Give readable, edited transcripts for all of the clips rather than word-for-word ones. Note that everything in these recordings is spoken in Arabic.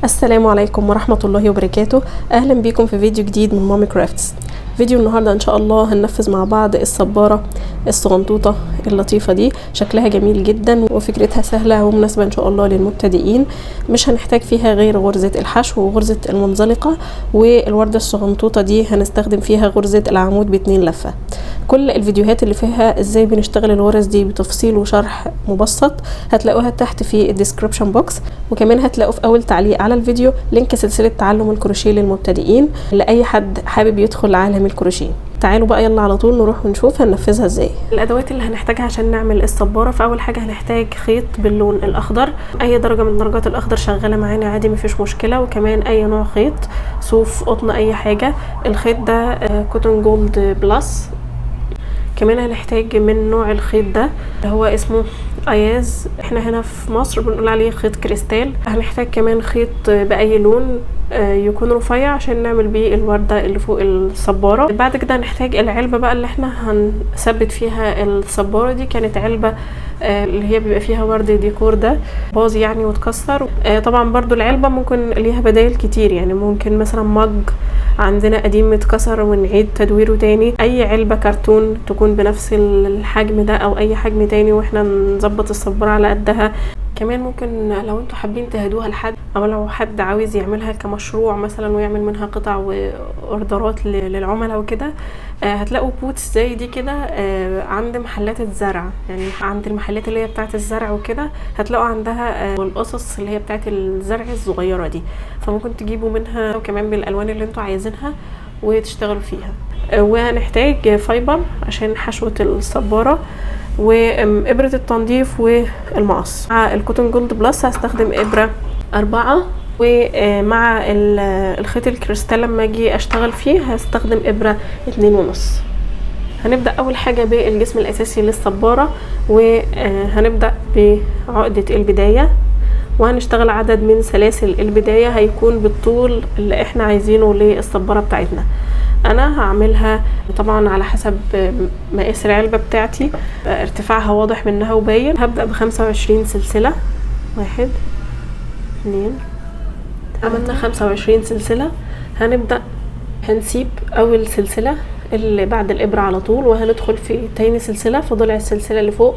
السلام عليكم ورحمة الله وبركاته. اهلا بيكم في فيديو جديد من مامي كرافتس. فيديو النهاردة ان شاء الله هننفذ مع بعض الصبارة الصغنطوطة اللطيفة دي. شكلها جميل جدا وفكرتها سهلة ومناسبة ان شاء الله للمبتدئين. مش هنحتاج فيها غير غرزة الحشو وغرزة المنزلقة، والوردة الصغنطوطة دي هنستخدم فيها غرزة العمود ب2 لفة. كل الفيديوهات اللي فيها ازاي بنشتغل الغرز دي بتفصيل وشرح مبسط هتلاقوها تحت في الديسكريبشن بوكس، وكمان هتلاقوا في اول تعليق على الفيديو لينك سلسلة تعلم الكروشيه للمبتدئين لأي حد حابب يدخل عالم الكروشيه. تعالوا بقى يلا على طول نروح ونشوف هننفذها ازاي. الادوات اللي هنحتاجها عشان نعمل الصبارة، فاول حاجة هنحتاج خيط باللون الاخضر، اي درجة من درجات الاخضر شغالة معانا عادي مفيش مشكلة، وكمان اي نوع خيط، صوف، قطن، اي حاجة. الخيط ده كوتون جولد بلس. كمان هنحتاج من نوع الخيط ده اللي هو اسمه اياز، احنا هنا في مصر بنقول عليه خيط كريستال. هنحتاج كمان خيط باي لون يكون رفيع عشان نعمل بيه الوردة اللي فوق الصبارة. بعد كده هنحتاج العلبة بقى اللي احنا هنثبت فيها الصبارة دي. كانت علبة اللي هي بيبقى فيها ورد ديكور ده باظ يعني واتكسر. طبعا برضو العلبة ممكن ليها بدايل كتير، يعني ممكن مثلا مج عندنا قديم متكسر ونعيد تدويره تاني، اي علبة كرتون تكون بنفس الحجم ده او اي حجم تاني واحنا نظبط الصبارة على قدها. كمان ممكن لو انتوا حابين تهدوها لحد، او لو حد عاوز يعملها كمشروع مثلا ويعمل منها قطع واوردرات للعملاء وكده، هتلاقوا بوتس زي دي كده عند محلات الزرع، يعني عند المحلات اللي هي بتاعه الزرع وكده هتلاقوا عندها القصص اللي هي بتاعه الزرع الصغيره دي، فممكن تجيبوا منها وكمان بالالوان اللي انتوا عايزينها وتشتغلوا فيها. وهنحتاج فايبر عشان حشوه الصباره، وابرة التنظيف والمقص. مع الكوتون جولد بلس هستخدم ابرة 4، ومع الخيط الكريستال لما اجي اشتغل فيه هستخدم ابرة 2.5. هنبدأ اول حاجة بالجسم الاساسي للصبارة، وهنبدأ بعقدة البداية، وهنشتغل عدد من سلاسل البداية هيكون بالطول اللي احنا عايزينه للصبارة بتاعتنا. انا هعملها طبعا على حسب مقاس العلبة بتاعتي، ارتفاعها واضح منها وباين. هبدأ ب25 سلسلة، 1 2 عملنا 25 سلسلة. هنبدأ هنسيب اول سلسلة اللي بعد الابرة على طول، وهندخل في تاني سلسلة في ضلع السلسلة اللي فوق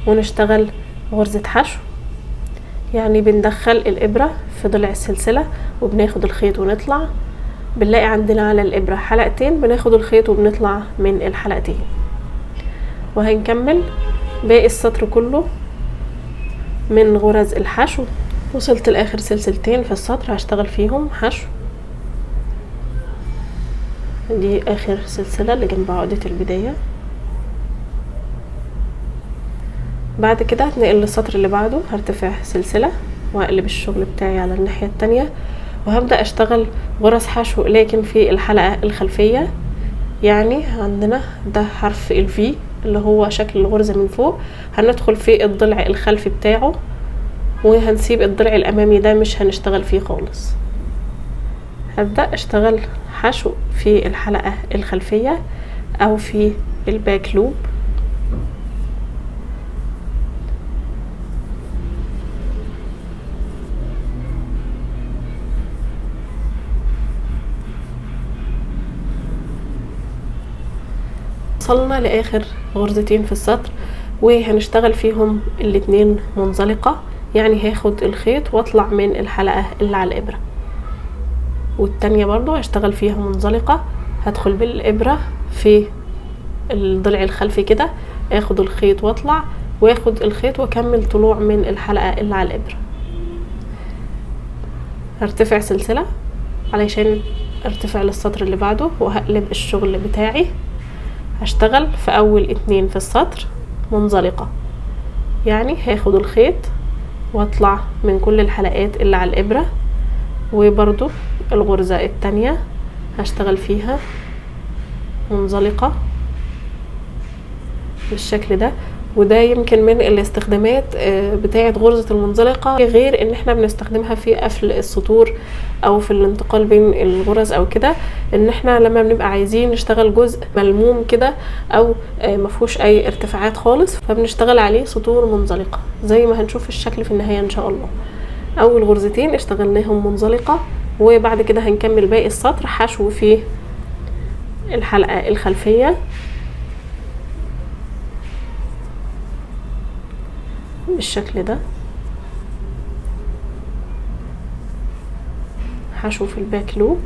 ونشتغل غرزة حشو. يعني بندخل الابرة في ضلع السلسلة وبناخد الخيط ونطلع، بنلاقي عندنا على الابرة حلقتين، بناخد الخيط وبنطلع من الحلقتين، وهنكمل باقي السطر كله من غرز الحشو. وصلت لاخر سلسلتين في السطر هشتغل فيهم حشو. دي اخر سلسلة اللي جنب عقدة البداية. بعد كده هتنقل للسطر اللي بعده، هرتفع سلسلة واقلب الشغل بتاعي على الناحية التانية، وهبدأ اشتغل غرز حشو لكن في الحلقة الخلفية. يعني عندنا ده حرف الفي اللي هو شكل الغرزة من فوق، هندخل في الضلع الخلفي بتاعه وهنسيب الضلع الامامي ده مش هنشتغل فيه خالص. هبدأ اشتغل حشو في الحلقة الخلفية او في الباك لوب. وصلنا لاخر غرزتين في السطر وهنشتغل فيهم الاتنين منزلقة، يعني هاخد الخيط واطلع من الحلقة اللي على الابرة، والتانية برضو هشتغل فيها منزلقة. هدخل بالابرة في الضلع الخلفي كده، اخد الخيط واطلع، واخد الخيط واكمل طلوع من الحلقة اللي على الابرة. هرتفع سلسلة علشان ارتفع للسطر اللي بعده، وهقلب الشغل بتاعي. هشتغل في اول 2 في السطر منزلقة، يعني هاخد الخيط واطلع من كل الحلقات اللي على الابرة، وبرضو الغرزة التانية هشتغل فيها منزلقة بالشكل ده. وده يمكن من الاستخدامات بتاعه غرزة المنزلقة، غير ان احنا بنستخدمها في قفل السطور او في الانتقال بين الغرز او كده، ان احنا لما بنبقى عايزين نشتغل جزء ملموم كده او مفهوش اي ارتفاعات خالص، فبنشتغل عليه سطور منزلقة زي ما هنشوف الشكل في النهاية ان شاء الله. اول غرزتين اشتغلناهم منزلقة، وبعد كده هنكمل باقي السطر حشو في الحلقة الخلفية بالشكل ده، حشو في الباك لوب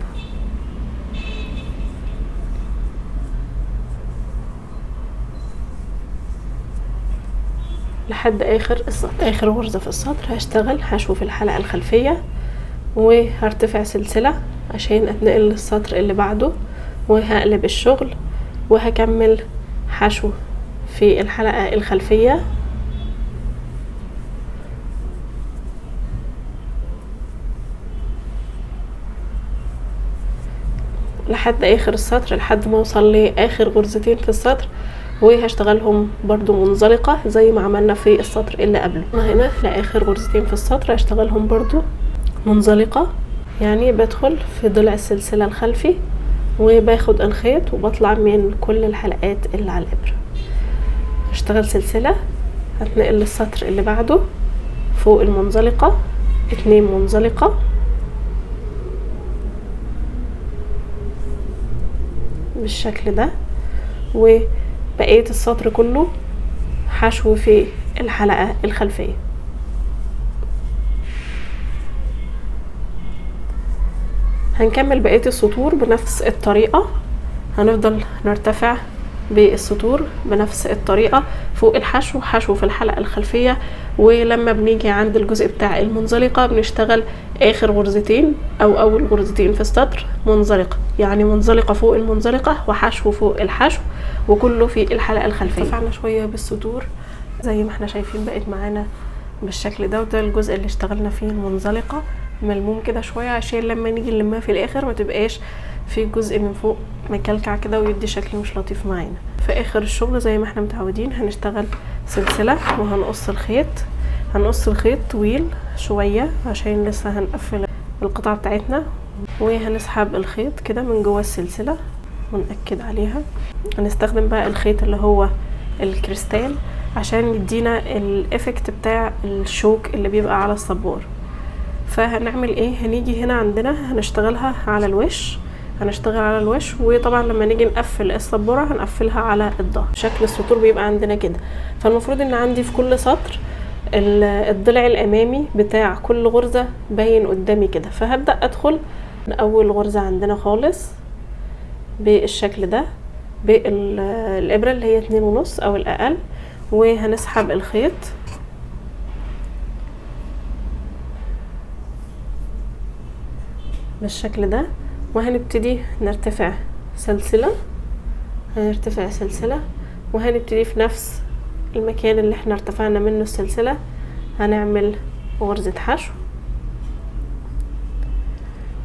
لحد اخر السطر. اخر غرزة في السطر هشتغل حشو في الحلقة الخلفية، وهرتفع سلسلة عشان اتنقل للسطر اللي بعده، وهقلب الشغل وهكمل حشو في الحلقة الخلفية لحد اخر السطر، لحد ما اوصل لاخر غرزتين في السطر، وهشتغلهم برضو منزلقة زي ما عملنا في السطر اللي قبله. هنا لاخر غرزتين في السطر هشتغلهم برضو منزلقة، يعني بدخل في ضلع السلسلة الخلفي وباخد الخيط وبطلع من كل الحلقات اللي على الابرة، هشتغل سلسلة، هتنقل للسطر اللي بعده فوق المنزلقة 2 منزلقة بالشكل ده، وبقية السطر كله حشو في الحلقة الخلفية. هنكمل بقية السطور بنفس الطريقة، هنفضل نرتفع بالسطور بنفس الطريقة فوق الحشو، حشو في الحلقة الخلفية، ولما بنيجي عند الجزء بتاع المنزلقة بنشتغل اخر غرزتين او اول غرزتين في السطر منزلقة، يعني منزلقة فوق المنزلقة وحشو فوق الحشو، وكله في الحلقة الخلفية. ارتفعنا شوية بالسطور زي ما احنا شايفين، بقت معانا بالشكل ده، وده الجزء اللي اشتغلنا فيه المنزلقة، ملموم كده شوية عشان لما نيجي نلمها في الاخر ما تبقاش في جزء من فوق مكلكع كده ويدي شكل مش لطيف معانا. في اخر الشغل زي ما احنا متعودين هنشتغل سلسلة وهنقص الخيط، هنقص الخيط طويل شوية عشان لسه هنقفل القطعة بتاعتنا، وهنسحب الخيط كده من جوه السلسلة ونأكد عليها. هنستخدم بقى الخيط اللي هو الكريستال عشان يدينا الافكت بتاع الشوك اللي بيبقى على الصبار. فهنعمل ايه؟ هنيجي هنا عندنا هنشتغلها على الوش، هنشتغل على الوش، وطبعا لما نيجي نقفل الصبورة هنقفلها على الظهر. شكل السطور بيبقى عندنا كده، فالمفروض ان عندي في كل سطر الضلع الامامي بتاع كل غرزة باين قدامي كده، فهبدأ ادخل اول غرزة عندنا خالص بالشكل ده بالابرة اللي هي 2.5 او الاقل، وهنسحب الخيط بالشكل ده، وهنبتدي نرتفع سلسلة، هنرتفع سلسلة، وهنبتدي في نفس المكان اللي احنا ارتفعنا منه السلسلة هنعمل غرزة حشو،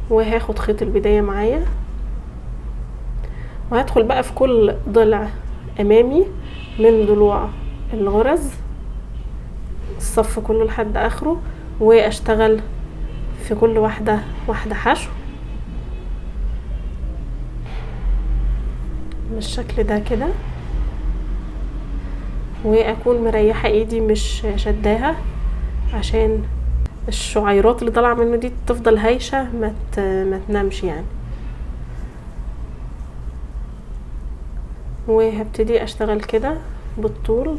وهاخد خيط البداية معايا، وهدخل بقى في كل ضلع امامي من ضلوع الغرز الصف كله لحد اخره، واشتغل في كل واحدة حشو بالشكل ده كده، واكون مريحة ايدي مش شداها عشان الشعيرات اللي طالعه منه دي تفضل هايشه ما تنامش يعني. وهبتدي اشتغل كده بالطول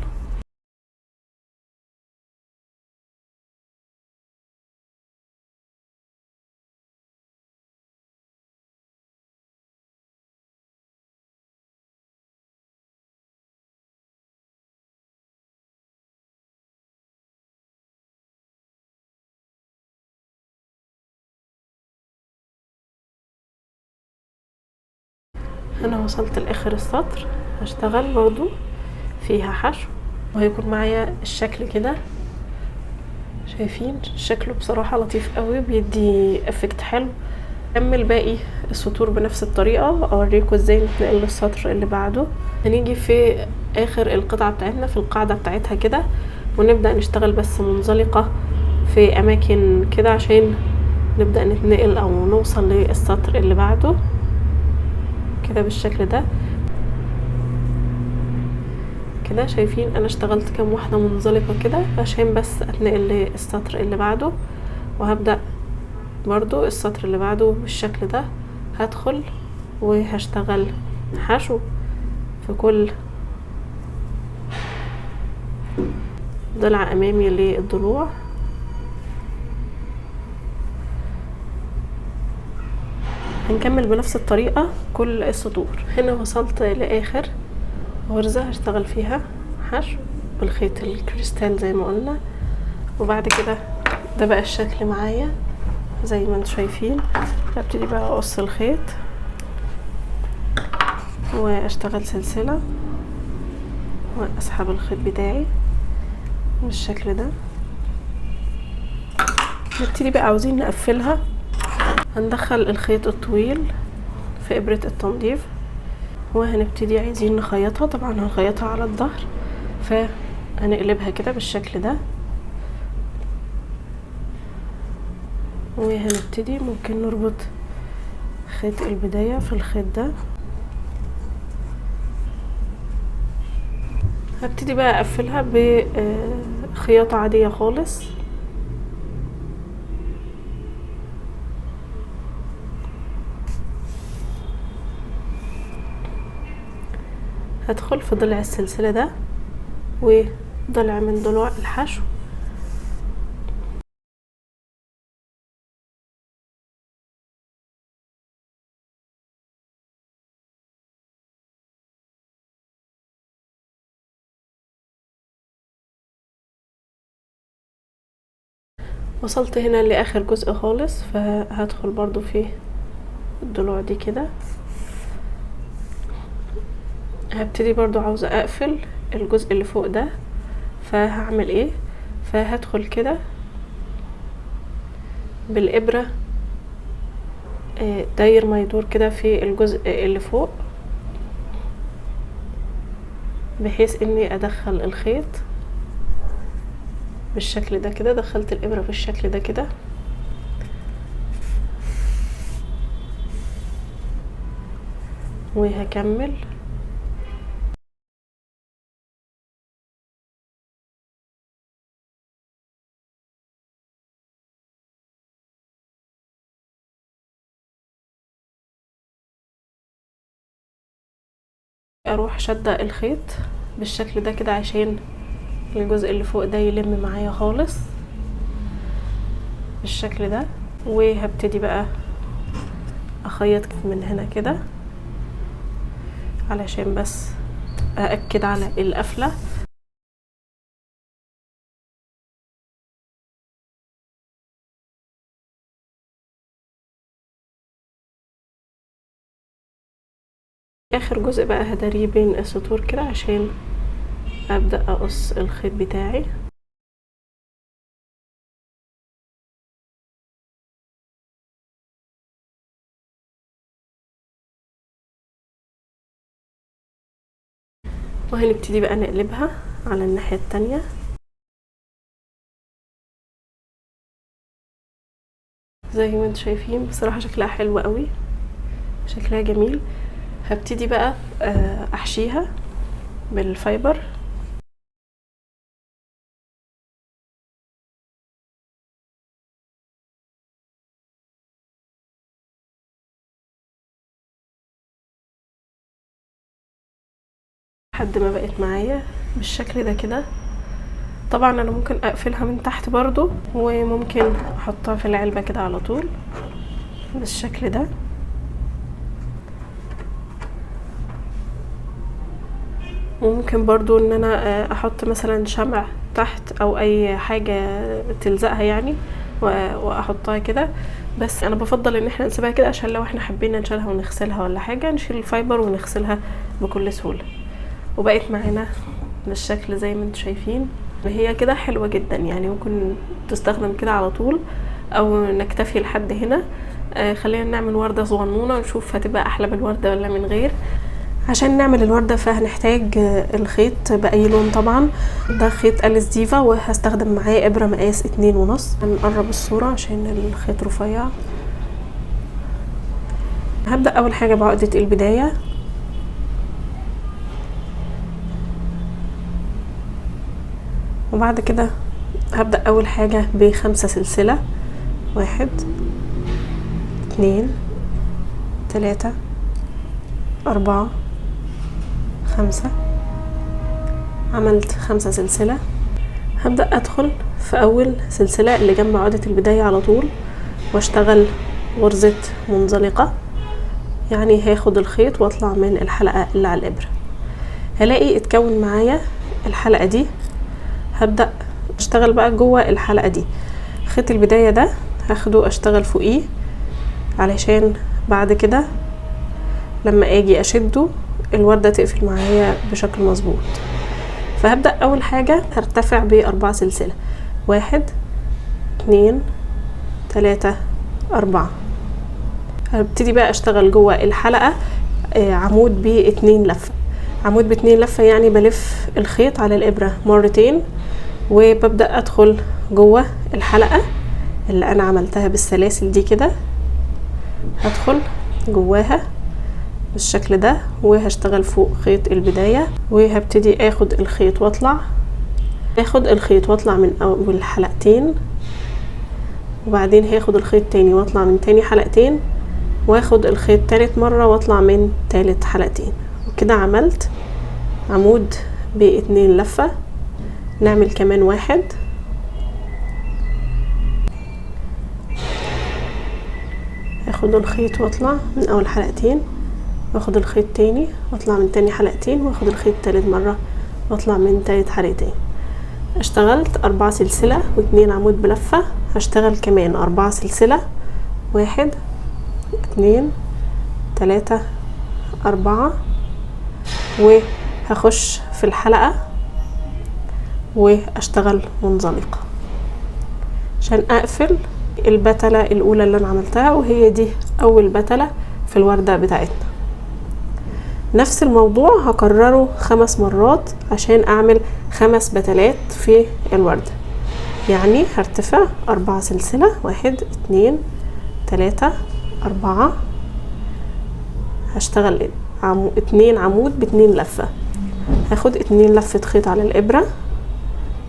انا وصلت لاخر السطر، هشتغل برضو فيها حشو، وهيكون معايا الشكل كده، شايفين شكله بصراحة لطيف قوي بيدي افكت حلو. اكمل باقي السطور بنفس الطريقة، اوريكم ازاي نتنقل للسطر اللي بعده. هنيجي في اخر القطعة بتاعتنا في القاعدة بتاعتها كده، ونبدأ نشتغل بس منزلقة في اماكن كده عشان نبدأ نتنقل او نوصل للسطر اللي بعده كده بالشكل ده كده. شايفين انا اشتغلت كام واحدة منزلقة كده عشان بس اتنقل للسطر اللي بعده، وهبدأ برضو السطر اللي بعده بالشكل ده، هدخل وهشتغل حشو في كل ضلع امامي للضلوع. هنكمل بنفس الطريقة كل السطور. هنا وصلت لاخر غرزة هشتغل فيها حشو بالخيط الكريستال زي ما قلنا، وبعد كده ده بقى الشكل معايا زي ما انتم شايفين. هبتدي بقى اقص الخيط واشتغل سلسلة واسحب الخيط بتاعي بالشكل ده. نبتدي بقى عاوزين نقفلها، هندخل الخيط الطويل في ابرة التنظيف وهنبتدي عايزين نخيطها. طبعا هنخيطها على الظهر، فهنقلبها كده بالشكل ده، وهنبتدي ممكن نربط خيط البداية في الخيط ده. هبتدي بقى اقفلها بخياطة عادية خالص. هدخل في ضلع السلسلة ده وضلع من ضلوع الحشو، وصلت هنا لاخر جزء خالص، فهدخل برضو في الضلوع دي كده. هبتدي برضو عاوزة اقفل الجزء اللي فوق ده، فهعمل ايه؟ فهدخل كده بالابرة داير ما يدور كده في الجزء اللي فوق، بحيث اني ادخل الخيط بالشكل ده كده. دخلت الابرة بالشكل ده كده، وهكمل اروح شادة الخيط بالشكل ده كده عشان الجزء اللي فوق ده يلم معايا خالص بالشكل ده. وهبتدي بقى اخيط من هنا كده علشان بس أأكد على القفلة. اخر جزء بقى هداريه بين السطور كده عشان ابدأ اقص الخيط بتاعي. وهنبتدي بقى نقلبها على الناحية التانية. زي ما انتم شايفين بصراحة شكلها حلو قوي، شكلها جميل. هبتدي بقى احشيها بالفايبر. لحد ما بقت معايا بالشكل ده كده. طبعا انا ممكن اقفلها من تحت برضو، وممكن احطها في العلبة كده على طول بالشكل ده. وممكن برضو ان انا احط مثلا شمع تحت او اي حاجة تلزقها يعني، واحطها كده. بس انا بفضل ان احنا نسيبها كده عشان لو احنا حبينا نشيلها ونغسلها ولا حاجة نشيل الفايبر ونغسلها بكل سهولة. وبقت معانا بالشكل زي ما انتم شايفين. هي كده حلوة جدا، يعني ممكن تستخدم كده على طول او نكتفي لحد هنا. خلينا نعمل وردة صغنونة ونشوف هتبقى احلى بالوردة ولا من غير. عشان نعمل الوردة فهنحتاج الخيط بأي لون. طبعا ده خيط أليس ديفا، وهستخدم معاه إبرة مقاس 2.5. هنقرب الصورة عشان الخيط رفيع. هبدأ أول حاجة بعقدة البداية، وبعد كده هبدأ أول حاجة ب5 سلسلة 1 2 3 4 5. عملت 5 سلسلة. هبدأ ادخل في اول سلسلة اللي جنب عقدة البداية على طول واشتغل غرزة منزلقة، يعني هاخد الخيط واطلع من الحلقة اللي على الابرة. هلاقي اتكون معايا الحلقة دي. هبدأ اشتغل بقى جوه الحلقة دي. خيط البداية ده هاخده اشتغل فوقيه علشان بعد كده لما اجي اشده الوردة تقفل معايا بشكل مظبوط. فهبدأ اول حاجة هرتفع ب4 سلسلة. 1 2 3 4. هبتدي بقى اشتغل جوه الحلقة عمود ب2 لفة. عمود ب2 لفة يعني بلف الخيط على الابرة مرتين وببدأ ادخل جوه الحلقة اللي انا عملتها بالسلاسل دي كده. هدخل جواها بالشكل ده وهشتغل فوق خيط البداية وهبتدي اخد الخيط واطلع. اخد الخيط واطلع من اول حلقتين وبعدين هاخد الخيط تاني واطلع من تاني حلقتين واخد الخيط تالت مرة واطلع من تالت حلقتين. وكده عملت عمود ب2 لفة. نعمل كمان 1. هاخد الخيط واطلع من اول حلقتين واخد الخيط تاني واطلع من تاني حلقتين واخد الخيط تالت مرة واطلع من تالت حلقتين. اشتغلت 4 سلسلة و2 عمود بلفة. هشتغل كمان 4 سلسلة. 1 2 3 4 وهخش في الحلقة واشتغل منزلقة عشان اقفل البتلة الاولى اللي انا عملتها وهي دي اول بتلة في الوردة بتاعتنا. نفس الموضوع هكرره 5 مرات عشان اعمل 5 بتلات في الوردة. يعني هرتفع 4 سلسلة. 1 2 3 4. هشتغل 2 عمود ب2 لفة. هاخد 2 لفة خيط على الابرة.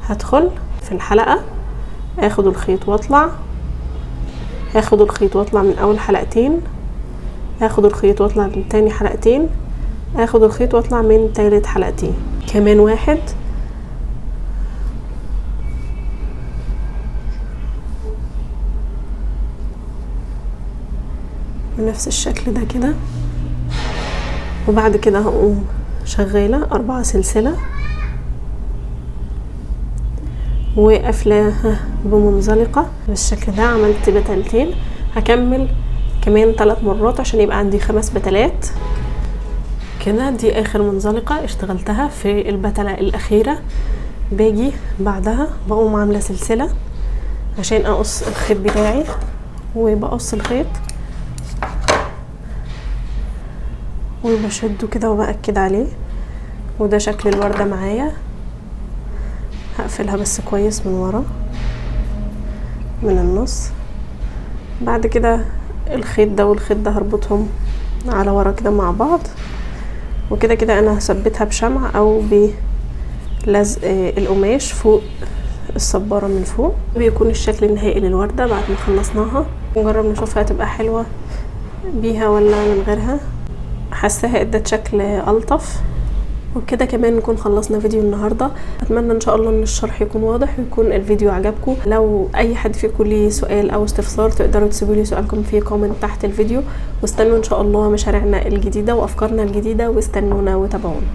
هدخل في الحلقة اخد الخيط واطلع. هاخد الخيط واطلع من اول حلقتين. هاخد الخيط واطلع من تاني حلقتين. هاخد الخيط واطلع من تالت حلقتين. كمان 1. بنفس الشكل ده كده. وبعد كده هقوم شغالة 4 سلسلة وقافلاها بمنزلقة بالشكل ده. عملت بتلتين. هكمل كمان 3 مرات عشان يبقى عندي 5 بتلات كده. دي اخر منزلقة اشتغلتها في البتلة الاخيرة. باجي بعدها بقوم عاملة سلسلة عشان اقص الخيط بتاعي وبقص الخيط وبشده كده وبأكد عليه. وده شكل الوردة معايا. هقفلها بس كويس من ورا من النص. بعد كده الخيط ده والخيط ده هربطهم على ورا كده مع بعض. وكده كده انا هثبتها بشمع او بلزق القماش فوق الصبارة من فوق. بيكون الشكل النهائي للوردة بعد ما خلصناها. نجرب نشوفها تبقى حلوة بيها ولا من غيرها. حاساها ادت شكل الطف. وبكده كمان نكون خلصنا فيديو النهارده. اتمنى ان شاء الله ان الشرح يكون واضح ويكون الفيديو عجبكم. لو اي حد فيكم ليه سؤال او استفسار تقدروا تسيبوا لي سؤالكم في كومنت تحت الفيديو. واستنوا ان شاء الله مشاريعنا الجديده وافكارنا الجديده واستنونا وتابعونا.